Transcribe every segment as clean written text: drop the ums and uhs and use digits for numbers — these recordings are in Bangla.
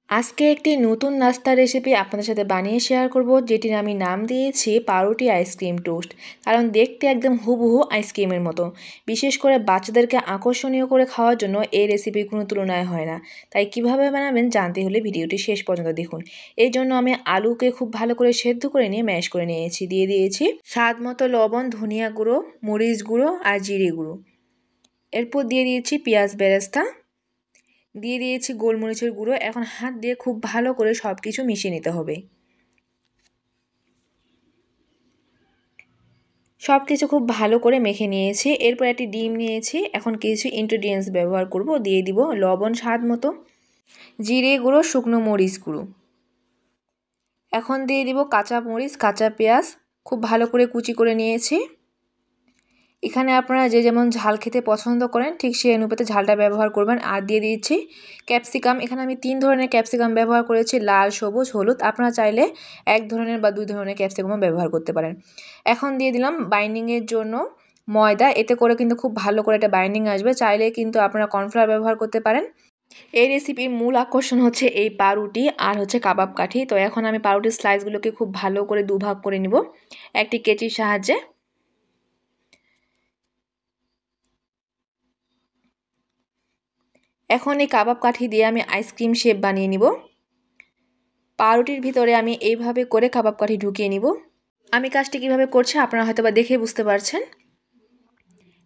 আজকে একটি নতুন নাস্তার রেসিপি আপনাদের সাথে বানিয়ে শেয়ার করব, যেটির আমি নাম দিয়েছি পাউরুটি আইসক্রিম টোস্ট। কারণ দেখতে একদম হুবহু আইসক্রিমের মতো। বিশেষ করে বাচ্চাদেরকে আকর্ষণীয় করে খাওয়ার জন্য এই রেসিপির কোনো তুলনায় হয় না। তাই কিভাবে বানাবেন জানতে হলে ভিডিওটি শেষ পর্যন্ত দেখুন। এই জন্য আমি আলুকে খুব ভালো করে সেদ্ধ করে নিয়ে ম্যাশ করে নিয়েছি। দিয়ে দিয়েছি স্বাদ মতো লবণ, ধনিয়া গুঁড়ো, মরিচ গুঁড়ো আর জিরে গুঁড়ো। এরপর দিয়ে দিয়েছি পেঁয়াজ বেরেস্তা, দিয়ে দিয়েছি গোলমরিচের গুঁড়ো। এখন হাত দিয়ে খুব ভালো করে সব কিছু মিশিয়ে নিতে হবে। সব কিছু খুব ভালো করে মেখে নিয়েছি। এরপর একটি ডিম নিয়েছি। এখন কিছু ইনগ্রেডিয়েন্টস ব্যবহার করব। দিয়ে দিব লবণ স্বাদ মতো, জিরে গুঁড়ো, শুকনো মরিচ গুঁড়ো। এখন দিয়ে দিব কাঁচা মরিচ, কাঁচা পেঁয়াজ খুব ভালো করে কুচি করে নিয়েছি। এখানে আপনারা যে যেমন ঝাল খেতে পছন্দ করেন ঠিক সেই অনুপাতে ঝালটা ব্যবহার করবেন। আর দিয়ে দিচ্ছি ক্যাপসিকাম। এখানে আমি 3 ধরনের ক্যাপসিকাম ব্যবহার করেছি, লাল, সবুজ, হলুদ। আপনারা চাইলে 1 ধরনের বা 2 ধরনের ক্যাপসিকামও ব্যবহার করতে পারেন। এখন দিয়ে দিলাম বাইন্ডিংয়ের জন্য ময়দা। এতে করে কিন্তু খুব ভালো করে একটা বাইন্ডিং আসবে। চাইলে কিন্তু আপনারা কর্নফ্লাওয়ার ব্যবহার করতে পারেন। এই রেসিপির মূল আকর্ষণ হচ্ছে এই পাউরুটি আর হচ্ছে কাবাব কাঠি। তো এখন আমি পাউরুটির স্লাইসগুলোকে খুব ভালো করে দুভাগ করে নিব একটি কেচির সাহায্যে। এখন এই কাবাব কাঠি দিয়ে আমি আইসক্রিম শেপ বানিয়ে নিব। পাউরুটির ভিতরে আমি এইভাবে করে কাবাব কাঠি ঢুকিয়ে নিব। আমি কাজটি কিভাবে করছি আপনারা হয়তো বা দেখে বুঝতে পারছেন।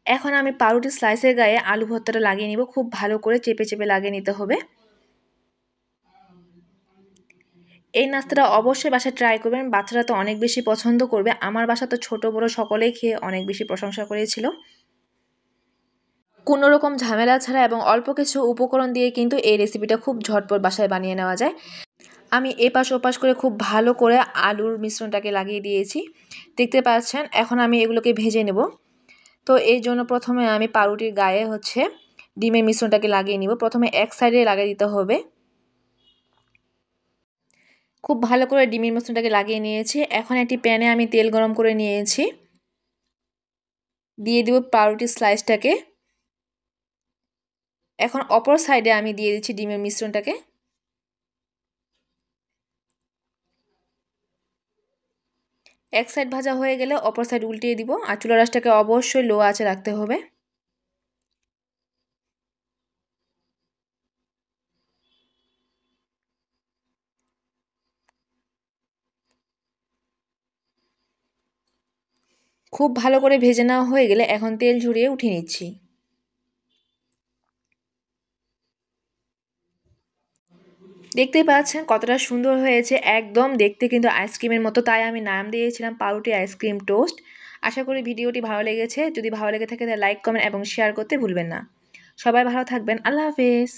এখন আমি পাউরুটির স্লাইসের গায়ে আলু ভর্তাটা লাগিয়ে নিব। খুব ভালো করে চেপে চেপে লাগিয়ে নিতে হবে। এই নাস্তাটা অবশ্যই বাসায় ট্রাই করবেন। বাচ্চারা তো অনেক বেশি পছন্দ করবে। আমার বাসা তো ছোট বড় সকলেই খেয়ে অনেক বেশি প্রশংসা করেছিল। কোনো রকম ঝামেলা ছাড়া এবং অল্প কিছু উপকরণ দিয়ে কিন্তু এই রেসিপিটা খুব ঝটপট বাসায় বানিয়ে নেওয়া যায়। আমি এপাশ ওপাশ করে খুব ভালো করে আলুর মিশ্রণটাকে লাগিয়ে দিয়েছি, দেখতে পাচ্ছেন। এখন আমি এগুলোকে ভেজে নেব। তো এই জন্য প্রথমে আমি পাউরুটির গায়ে হচ্ছে ডিমের মিশ্রণটাকে লাগিয়ে নিব। প্রথমে এক সাইডে লাগিয়ে দিতে হবে। খুব ভালো করে ডিমের মিশ্রণটাকে লাগিয়ে নিয়েছি। এখন একটি প্যানে আমি তেল গরম করে নিয়েছি। দিয়ে দিব পাউরুটির স্লাইসটাকে। এখন অপর সাইডে আমি দিয়ে দিচ্ছি ডিমের মিশ্রণটাকে। এক সাইড ভাজা হয়ে গেলে অপর সাইড উল্টিয়ে দিব। আর চুলার আঁচটাকে অবশ্যই লো আঁচে রাখতে হবে। খুব ভালো করে ভেজে নেওয়া হয়ে গেলে এখন তেল ঝরিয়ে উঠিয়ে নিচ্ছি। দেখতে পাচ্ছেন কতটা সুন্দর হয়েছে, একদম দেখতে কিন্তু আইসক্রিমের মতো। তাই আমি নাম দিয়েছিলাম পাউরুটি আইসক্রিম টোস্ট। আশা করি ভিডিওটি ভালো লেগেছে। যদি ভালো লেগে থাকে তাহলে লাইক, কমেন্ট এবং শেয়ার করতে ভুলবেন না। সবাই ভালো থাকবেন। আল্লাহ হাফেজ।